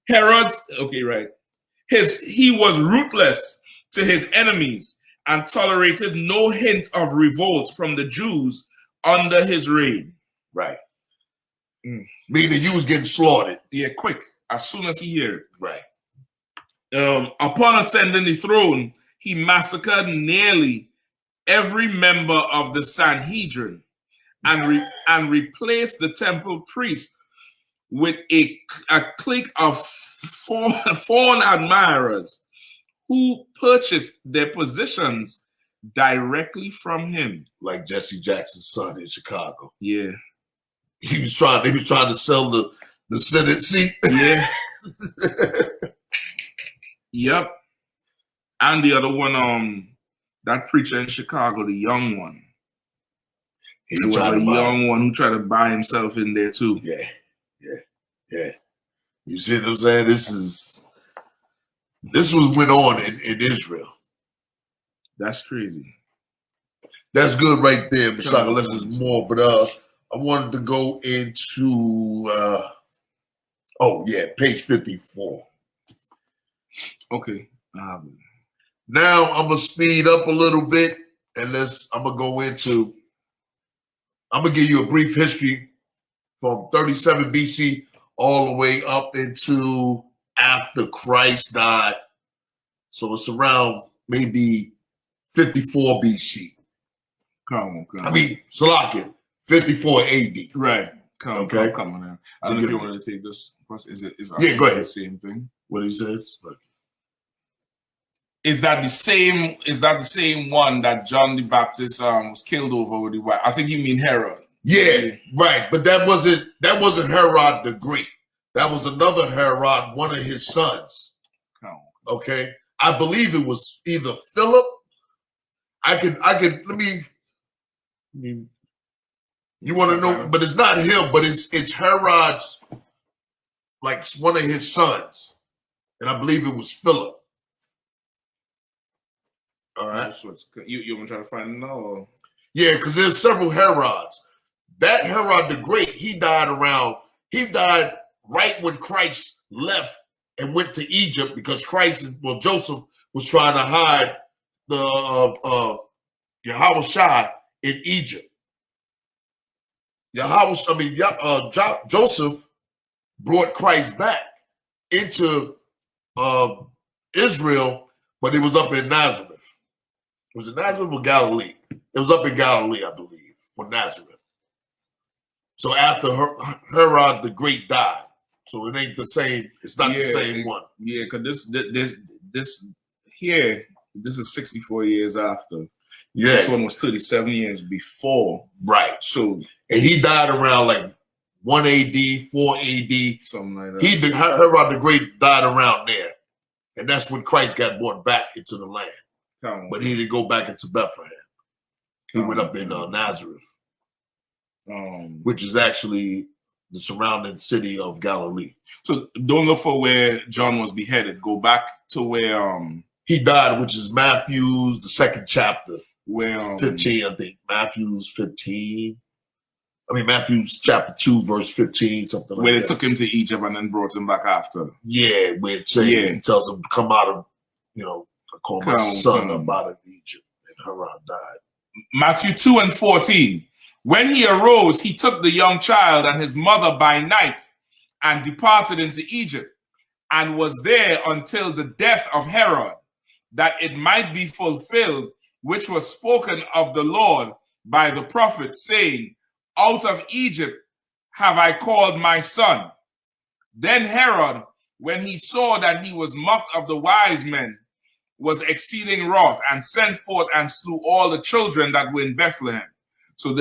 Herod's, okay, right. He was ruthless to his enemies and tolerated no hint of revolt from the Jews under his reign. Right. Meaning you was getting slaughtered. Yeah, quick, as soon as he heard it. Right. Upon ascending the throne, he massacred nearly every member of the Sanhedrin and replaced the temple priest with a clique of foreign admirers who purchased their positions directly from him. Like Jesse Jackson's son in Chicago. Yeah. He was trying to sell the Senate seat. Yeah. Yep. And the other one, that preacher in Chicago, the young one. He was a young one who tried to buy himself in there too. Yeah. You see what I'm saying? This was went on in Israel. That's crazy. That's good right there, MASHAK, unless there's more. But I wanted to go into page 54. Okay. Now I'm gonna speed up a little bit and I'm gonna give you a brief history from 37 BC all the way up into after Christ died. So it's around maybe 54 BC. Come on. I mean, Salakia, 54 AD. Right. Come on now. I don't know if you want to take this. Yeah, go ahead. The same thing. What he says? Is that the same one that John the Baptist was killed over with the white? I think you mean Herod. Yeah, right. But that wasn't Herod the Great. That was another Herod, one of his sons. Okay. I believe it was either Philip. You want to know, but it's not him, but it's Herod's, like one of his sons. And I believe it was Philip. All right. You want to try to find it now? Or? Yeah, because there's several Herods. That Herod the Great, he died right when Christ left and went to Egypt because Joseph was trying to hide the Yahushua in Egypt. Joseph brought Christ back into Israel, but it was up in Nazareth. Was it Nazareth or Galilee? It was up in Galilee, I believe, or Nazareth. So after Herod the Great died, so it ain't the same. It's not the same one. Yeah, because this is 64 years after. Yeah, this one was 37 years before. Right. So and he died around like 1 AD, 4 AD, something like that. Herod the Great died around there, and that's when Christ got brought back into the land. But he didn't go back into Bethlehem. He went up in Nazareth, which is actually the surrounding city of Galilee. So don't look for where John was beheaded. Go back to where he died, which is Matthew's, the 2nd chapter. Where 15, I think. Matthew's chapter 2, verse 15, something like that. Where they took him to Egypt and then brought him back after. Yeah, where it tells him to come out of, I call my son up out of Egypt, and Herod died. Matthew 2:14. When he arose, he took the young child and his mother by night and departed into Egypt, and was there until the death of Herod, that it might be fulfilled, which was spoken of the Lord by the prophet, saying, out of Egypt have I called my son. Then Herod, when he saw that he was mocked of the wise men, was exceeding wroth, and sent forth and slew all the children that were in Bethlehem. So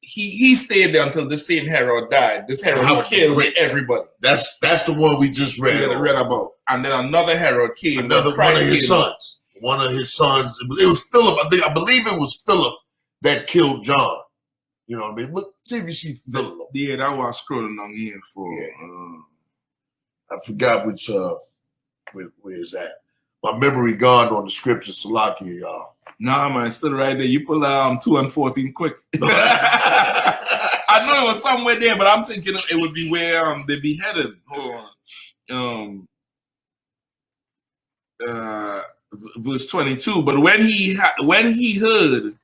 he stayed there until the same Herod died. This Herod killed everybody. That's the one we just read about. And then another Herod came. One of his sons. One of his sons. It was Philip. I believe it was Philip that killed John. You know what I mean? Look, see if you see Philip. Yeah, that was scrolling on here for. I forgot which. Where is that? My memory gone on the scripture, Salakia, y'all. Nah, man, it's still right there. You pull 2 and 14 quick. I know it was somewhere there, but I'm thinking it would be where they beheaded. Hold on. verse 22. But when he heard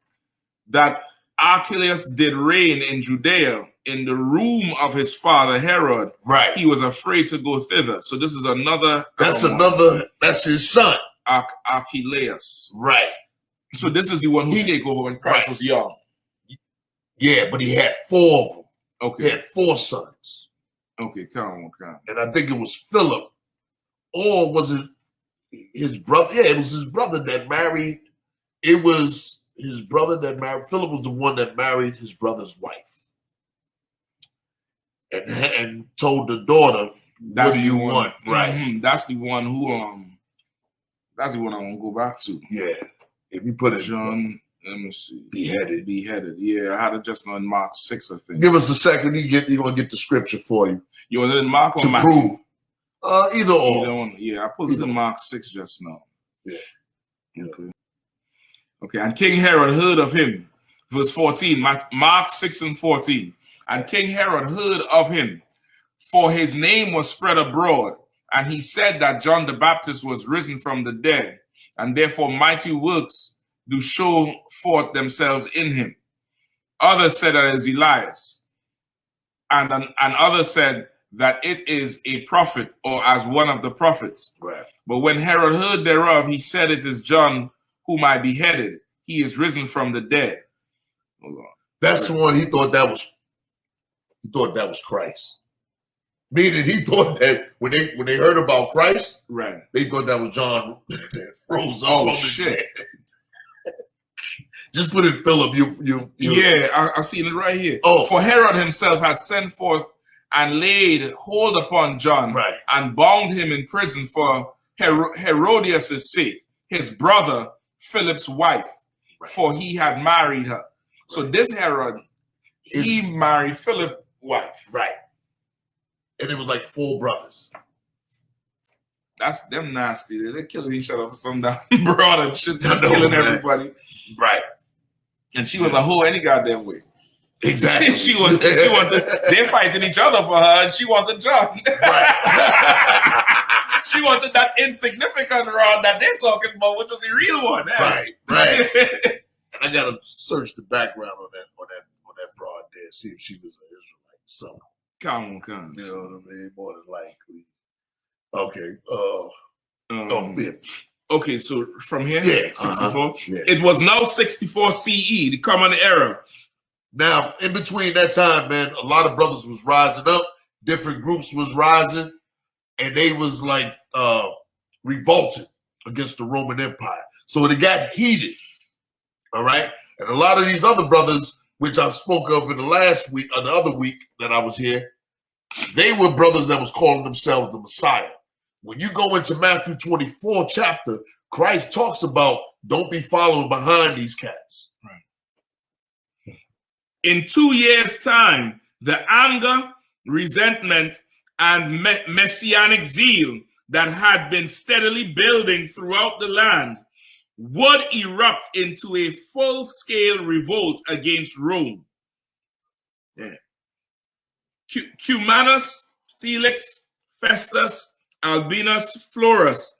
that Archelaus did reign in Judea in the room of his father Herod, right, he was afraid to go thither. So this is another. That's his son, Archelaus. Right. So this is the one who take over when Christ was young. Yeah, but he had 4 of them. Okay. He had 4 sons. Okay, come on. And I think it was Philip, or was it his brother? Yeah, it was his brother that married. It was his brother that married. Philip was the one that married his brother's wife, and told the daughter, "What do you want?" Right. Mm-hmm. That's the one who That's the one I want to go back to. Yeah. If you put it, John. Let me see. Beheaded. Yeah, I had it just on Mark 6, I think. Give us a second. You're gonna get the scripture for you. You want it in Mark or to Matthew? Prove. Either or. Either one. Yeah, I pulled it in Mark 6 just now. Yeah. Okay. And King Herod heard of him. Verse 14. Mark 6 and 14. And King Herod heard of him, for his name was spread abroad, and he said that John the Baptist was risen from the dead, and therefore mighty works do show forth themselves in him. Others said that it is Elias, and others said that it is a prophet, or as one of the prophets. Right. But when Herod heard thereof, he said, it is John whom I beheaded. He is risen from the dead. Hold on. That's the one he thought that was Christ. Meaning he thought that when they heard about Christ, right, they thought that was John that rose up. Oh shit. Just put it, Philip. You. Yeah, I seen it right here. Oh, for Herod himself had sent forth and laid hold upon John, right, and bound him in prison for Herodias' sake, his brother Philip's wife, right, for he had married her. Right. So this Herod, he married Philip's wife, right, and it was like 4 brothers. That's them nasty. They're killing each other for some damn broad and shit. They're killing everybody, right? And she was a hoe any goddamn way. Exactly. she wanted. They're fighting each other for her, and she wanted John. Right. She wanted that insignificant rod that they're talking about, which was the real one. Right. And I gotta search the background on that broad there, see if she was an Israelite. So come on. You know what I mean? More than likely. Okay. Yeah. Okay, so from here, yeah, 64. Yeah. It was now 64 CE, the common era. Now, in between that time, man, a lot of brothers was rising up. Different groups was rising, and they was like revolting against the Roman Empire. So it got heated. All right, and a lot of these other brothers, which I spoke of in the last week or the other week that I was here, they were brothers that was calling themselves the Messiah. When you go into Matthew 24 chapter, Christ talks about don't be following behind these cats. Right. In 2 years' time, the anger, resentment, and messianic zeal that had been steadily building throughout the land would erupt into a full-scale revolt against Rome. Yeah. Cumanus, Felix, Festus, Albinus, Florus,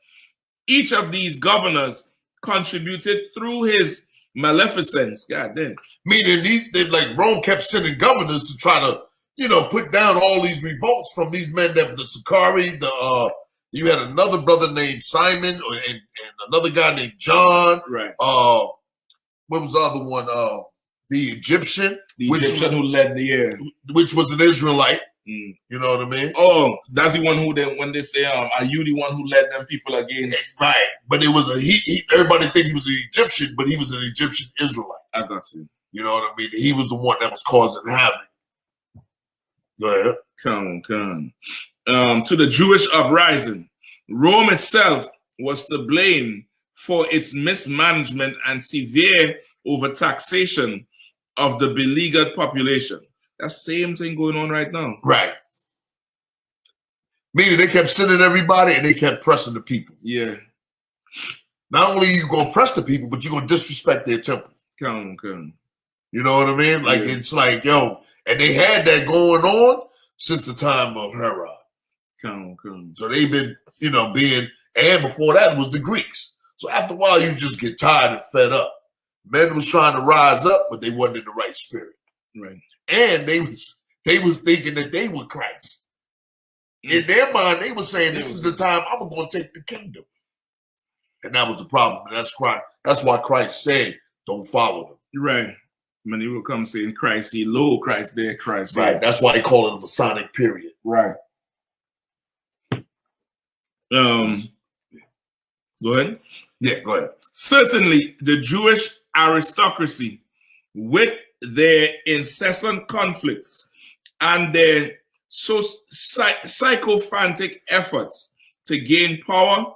each of these governors contributed through his maleficence. God damn. Meaning like Rome kept sending governors to try to, put down all these revolts from these men that the Sicarii, you had another brother named Simon and another guy named John. Right. What was the other one? The Egyptian. Who led the year. Which was an Israelite. You know what I mean? Oh, that's the one who when they say, are you the one who led them people against? Right. But it was everybody think he was an Egyptian, but he was an Egyptian Israelite. I got you. You know what I mean? He was the one that was causing havoc. Go ahead. Come. To the Jewish uprising, Rome itself was to blame for its mismanagement and severe overtaxation of the beleaguered population. That same thing going on right now. Right. Meaning they kept sending everybody and they kept pressing the people. Yeah. Not only are you going to press the people, but you're going to disrespect their temple. Come. You know what I mean? Like, It's like, and they had that going on since the time of Herod. So they've been, you know, and before that was the Greeks. So after a while, you just get tired and fed up. Men was trying to rise up, but they wasn't in the right spirit. Right. And they was thinking that they were Christ. In their mind, they were saying, this is the time I'm going to take the kingdom. And that was the problem. And that's why Christ said, don't follow them. Right. Many will come saying Christ, he low, Christ there, Christ there. Right. That's why they call it a Masonic period. Right. Go ahead. Yeah, go ahead. Certainly, the Jewish aristocracy, with their incessant conflicts and their sycophantic efforts to gain power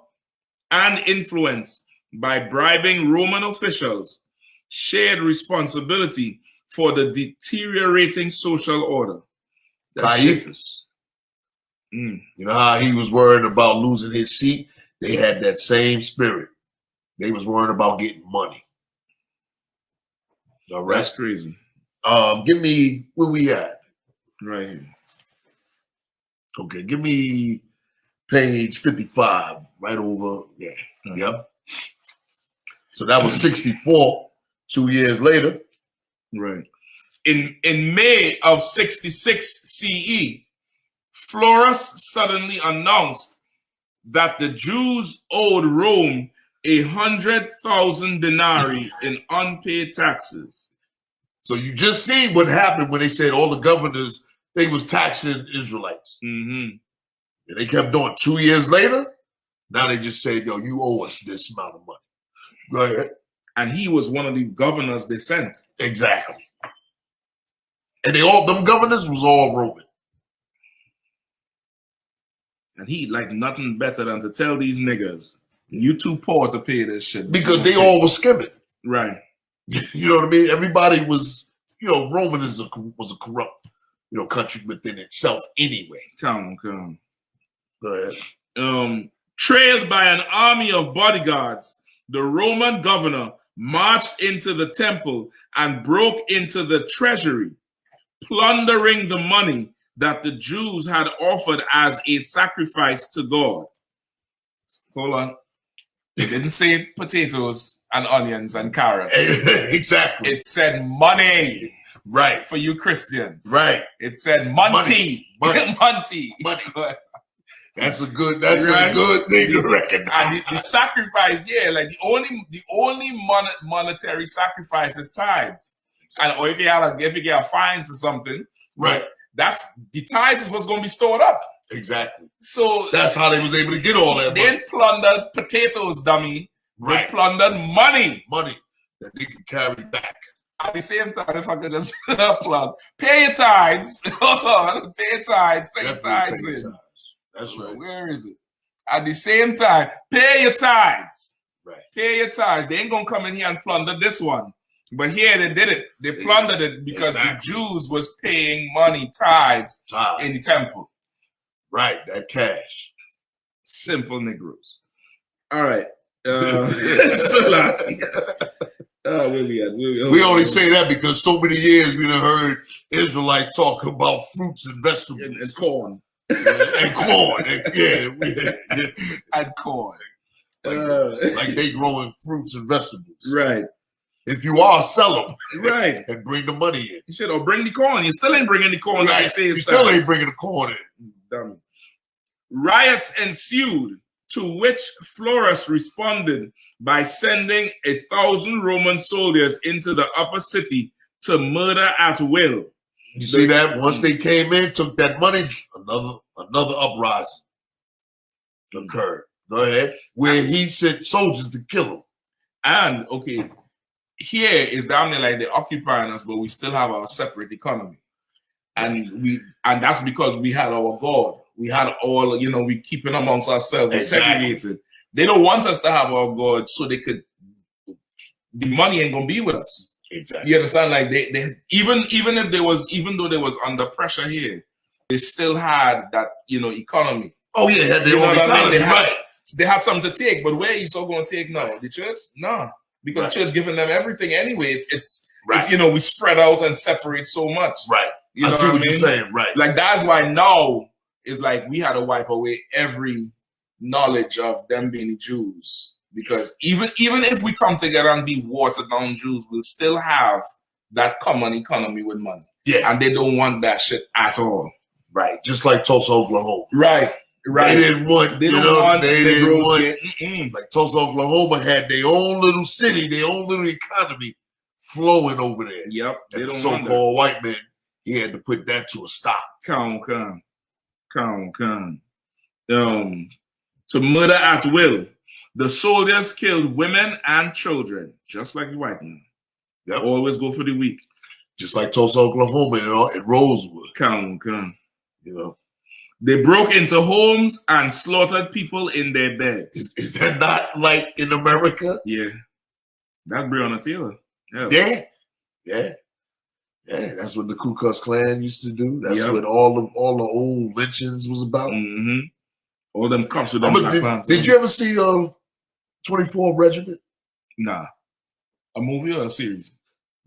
and influence by bribing Roman officials, shared responsibility for the deteriorating social order. Caiaphas. You know how he was worried about losing his seat? They had that same spirit. They was worried about getting money. All right. That's crazy. Give me where we at? Right here. Okay, give me page 55, right over there. Yep. So that was 64, 2 years later. Right. In May of 66 CE, Florus suddenly announced that the Jews owed Rome 100,000 denarii in unpaid taxes. So you just seen what happened when they said all the governors, they was taxing Israelites. Mm-hmm. And they kept doing. 2 years later, now they just say, yo, you owe us this amount of money. Go ahead. And he was one of the governors they sent. Exactly. And them governors was all Roman. And he like nothing better than to tell these niggas, you too poor to pay this shit. Because they all was skimming. Right. You know what I mean? Everybody was, you know, Roman was a corrupt, you know, country within itself anyway. Come. Go ahead. Trailed by an army of bodyguards, the Roman governor marched into the temple and broke into the treasury, plundering the money that the Jews had offered as a sacrifice to God. Hold on. It didn't say potatoes and onions and carrots. Exactly. It said money. Right. For you Christians. Right. It said money. Money. Money. That's a good thing to recognize. And the sacrifice, yeah, like the only monetary sacrifice is tithes. And or if you get a fine for something, right? That's the tithes is what's going to be stored up. Exactly. So that's how they was able to get all that. They didn't plunder potatoes, dummy. Right. They plundered money. Money that they could carry back. At the same time, if I could just plug, pay your tithes. Hold on, pay your tithes. Say your tithes in. That's right. Where is it? At the same time, pay your tithes. Right. Pay your tithes. They ain't gonna come in here and plunder this one. But here they did it. They plundered it because the Jews was paying money, tithes in the temple. Right, that cash. Simple Negroes. All right. We only say that because so many years we done heard Israelites talk about fruits and vegetables. And corn. And corn. And corn. Like they growing fruits and vegetables. Right. If you are, sell them. Right. And bring the money in. You should or bring the corn. You still ain't bringing the corn. Right. Like you still ain't bringing the corn in. Dummy. Riots ensued, to which Florus responded by sending 1,000 Roman soldiers into the upper city to murder at will. You see that? Once they came in, took that money, another uprising occurred. Go ahead. Where he sent soldiers to kill them. And, okay, here is down there like they're occupying us, but we still have our separate economy. And that's because we had our God. We had all, you know, we keeping amongst ourselves. Exactly. Segregated. They don't want us to have our God so the money ain't gonna be with us. Exactly. You understand? Like they even though there was under pressure here, they still had that, you know, economy. Oh yeah, they had their own economy. They had something to take, but where are you so gonna take now? The church? No. Because the church giving them everything anyway. It's you know, we spread out and separate so much. Right. You know what you're saying, right. Like that's why now it's like we had to wipe away every knowledge of them being Jews. Because even if we come together and be watered down Jews, we'll still have that common economy with money. Yeah. And they don't want that shit at all. Right. Just like Tulsa, Oklahoma. Right. Right. They didn't want, they didn't want like Tulsa, Oklahoma had their own little city, their own little economy flowing over there. Yep. They don't so-called white man, he had to put that to a stop. Come. To murder at will. The soldiers killed women and children, just like the white men. Yep. Always go for the weak. Just like Tulsa, Oklahoma, and Rosewood. Come. You know. They broke into homes and slaughtered people in their beds. Is that not like in America? Yeah. That's Breonna Taylor. Yeah. That's what the Ku Klux Klan used to do. That's what all the old lynchings was about. Mm-hmm. All them cops with them. Did you ever see 24th Regiment? Nah. A movie or a series?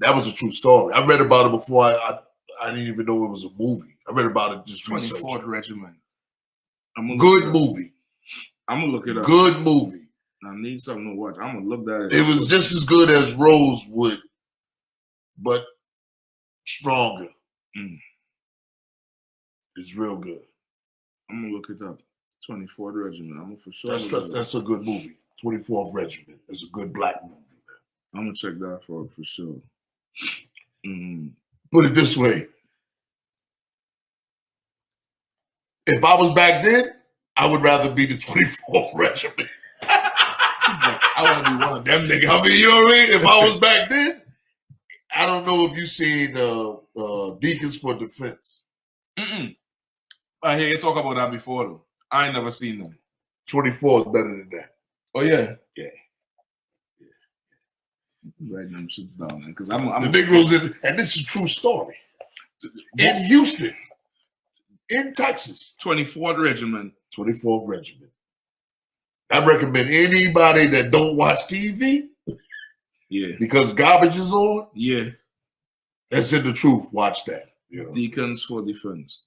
That was a true story. I read about it before. I didn't even know it was a movie. I read about it just 24th Regiment. Good movie. I'm gonna look it up. Good movie. I need something to watch. I'm gonna look that up. It was just as good as Rosewood, but stronger. It's real good. I'm gonna look it up. 24th Regiment. I'm gonna for sure. That's a good movie. 24th Regiment. It's a good black movie, man. I'm gonna check that for sure. Put it this way. If I was back then, I would rather be the 24th Regiment. He's like, I want to be one of them niggas. I mean, you know what I mean? If I was back then, I don't know if you seen Deacons for Defense. I hear you talk about that before, though. I ain't never seen them. 24 is better than that. Oh, yeah? Yeah. Writing them shits down, man. Because the Negroes and this is a true story. In Houston, in Texas. 24th Regiment. 24th Regiment. I recommend anybody that don't watch TV. Yeah. Because garbage is on. Yeah. That's in the truth. Watch that. You know? Deacons for Defense.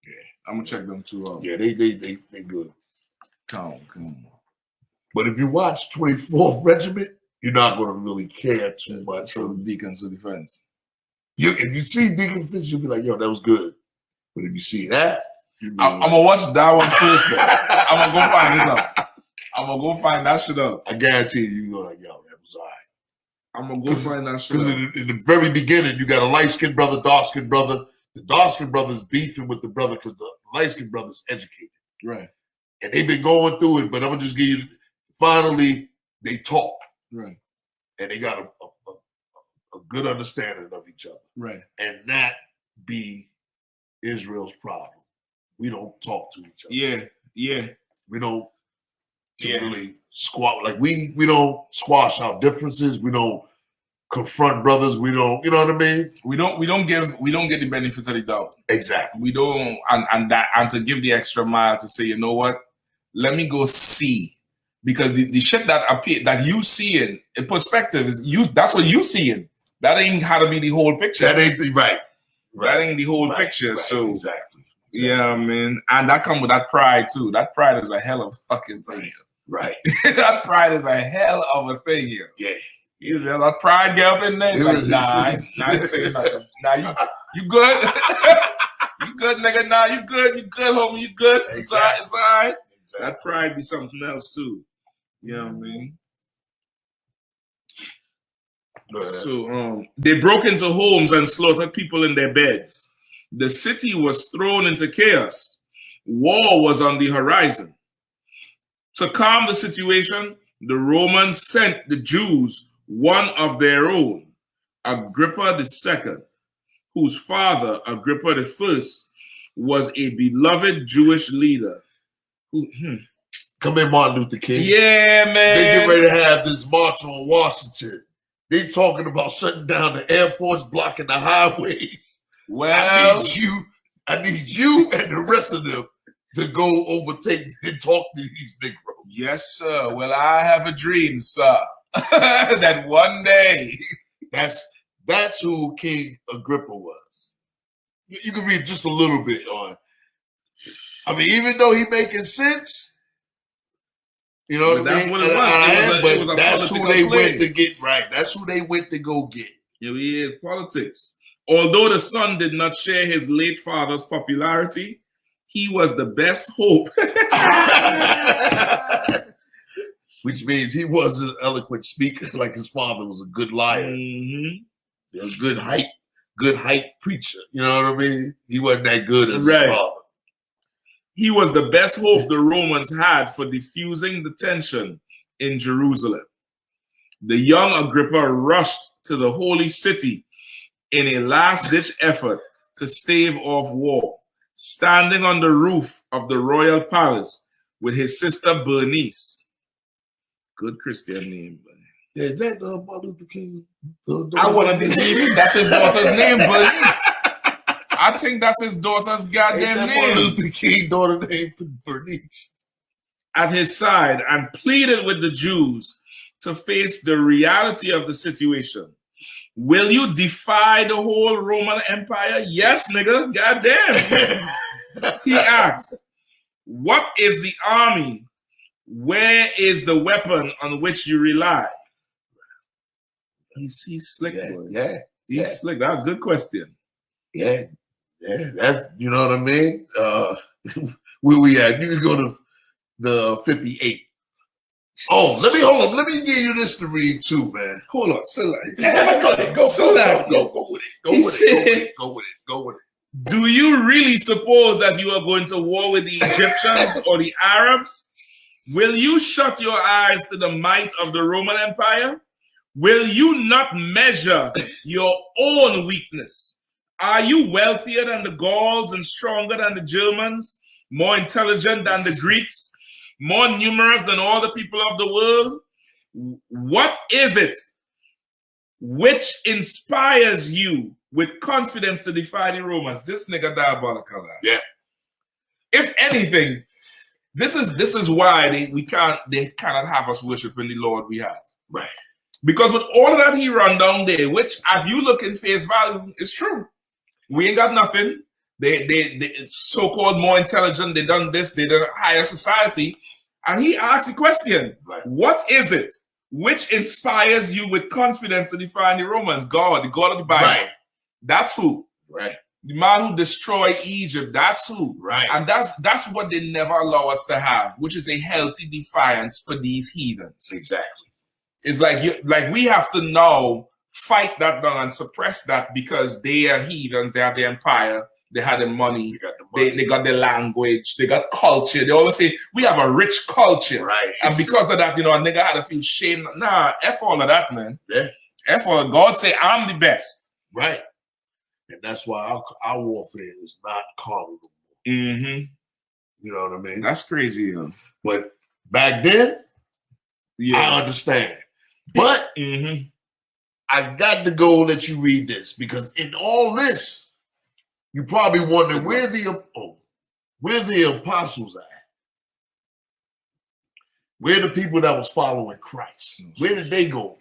Yeah. I'm gonna check them too out. Yeah, they good. Come on. But if you watch 24th Regiment, you're not gonna really care too much from Deacons for Defense. If you see Deacons for Defense, you'll be like, yo, that was good. But if you see that, I'm gonna watch that one first. I'm gonna go find this up. I'm gonna go find that shit up. I guarantee you go like, yo, that was all right. I'm gonna go find that shit up. Because in the very beginning, you got a light-skinned brother, dark-skinned brother. The dark-skinned brother's beefing with the brother because the light-skinned brother's educated. Right. And they've been going through it, but I'm gonna just give you, finally, they talk. Right. And they got a good understanding of each other. Right. And that be Israel's problem. We don't talk to each other. Yeah. We don't really squash. Like we don't squash our differences. We don't confront brothers. We don't, you know what I mean? We don't get the benefit of the doubt. Exactly. We don't, and to give the extra mile to say, you know what? Let me go see. Because the shit that you seeing in perspective is that's what you seeing. That ain't how to be the whole picture. That ain't right. That ain't the whole picture. Right, so exactly. Yeah, man. And that comes with that pride too. That pride is a hell of a fucking thing. Right. That pride is a hell of a thing here. Yeah. Yeah. That pride get up in there. Like, I ain't saying nothing. Nah, you good? You good, nigga? Nah, you good, homie, you good. It's all right. It's all right. Exactly. That pride be something else too. You know what I mean? So they broke into homes and slaughtered people in their beds. The city was thrown into chaos. War was on the horizon. To calm the situation, the Romans sent the Jews one of their own, Agrippa II, whose father, Agrippa I, was a beloved Jewish leader. Come in, Martin Luther King. Yeah, man. They get ready to have this march on Washington. They talking about shutting down the airports, blocking the highways. Well, I need you and the rest of them to go overtake and talk to these Negroes. Yes, sir. Well, I have a dream, sir, that one day. That's who King Agrippa was. You can read just a little bit on I mean, even though he making sense, you know what I mean? What it was. But that's who they went to get, right? That's who they went to go get. Yeah, he is politics. Although the son did not share his late father's popularity, he was the best hope. Which means he was an eloquent speaker, like his father was a good liar. Mm-hmm. A good hype preacher. You know what I mean? He wasn't that good as his father. He was the best hope the Romans had for diffusing the tension in Jerusalem. The young Agrippa rushed to the holy city in a last-ditch effort to stave off war, standing on the roof of the royal palace with his sister Bernice. Good Christian name. Yeah, is that Martin Luther King? I want to believe that's his daughter's name, Bernice. I think that's his daughter's goddamn name. Martin Luther King daughter named Bernice. At his side and pleaded with the Jews to face the reality of the situation. Will you defy the whole Roman Empire? Yes, nigga. Goddamn. He asked, what is the army? Where is the weapon on which you rely? He's slick, boy. Yeah. He's slick. That's a good question. Yeah. Yeah. That, you know what I mean? Where we at? You can go to the 58. Oh, let me give you this to read too, man. Hold on. So go with it. Go with it. Do you really suppose that you are going to war with the Egyptians or the Arabs? Will you shut your eyes to the might of the Roman Empire? Will you not measure your own weakness? Are you wealthier than the Gauls and stronger than the Germans? More intelligent than the Greeks? More numerous than all the people of the world? What is it which inspires you with confidence to defy the Romans? This nigga diabolical. Yeah. If anything, this is why they cannot have us worshiping the Lord we have. Right. Because with all of that he run down there, which if you look in face value, it's true. We ain't got nothing. They so-called more intelligent, they done this, they done higher society. And he asked the question, right. What is it which inspires you with confidence to defy the Romans? God, the God of the Bible. Right. That's who. Right. The man who destroyed Egypt, that's who. Right. And that's what they never allow us to have, which is a healthy defiance for these heathens. Exactly. It's like we have to now fight that down and suppress that because they are heathens, they have the empire, they have the money, they got the language, they got culture. They always say, we have a rich culture. Right. And because of that, a nigga had to feel shame. Nah, F all of that, man. Yeah. F all. God say, I'm the best. Right. And that's why our warfare is not carnal. Mm-hmm. You know what I mean? That's crazy, yo. But back then, I understand. But I got to go let you read this because in all this, you probably wonder where the apostles at? Where the people that was following Christ? Where did they go?